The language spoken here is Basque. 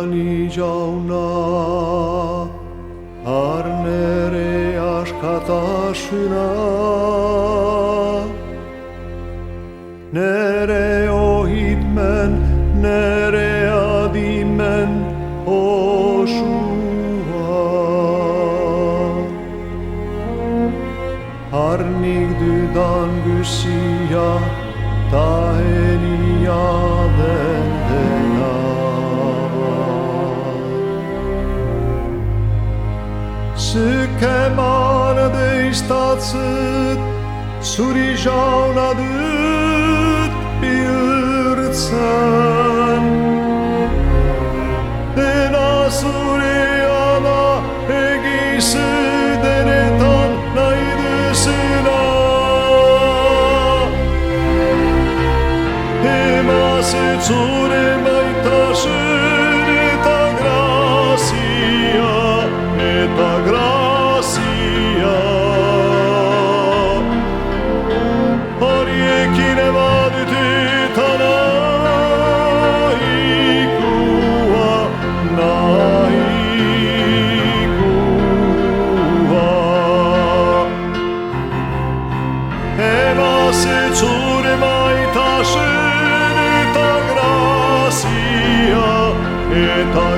Iani jauna, arnere askatasuna, nere ohitmen, nere adimen osua. Harnik dudan gusia, tahenia dendena. Sykeman deistatsit, suri jauna dyt piltsen. Dena suriana egisi denetan naidysina. Emasit suremaitasyn eta gracia, eta gracia. Horiekin ebadytitana ikua, naikua. Emasit suremaitasyn eta gracia, eta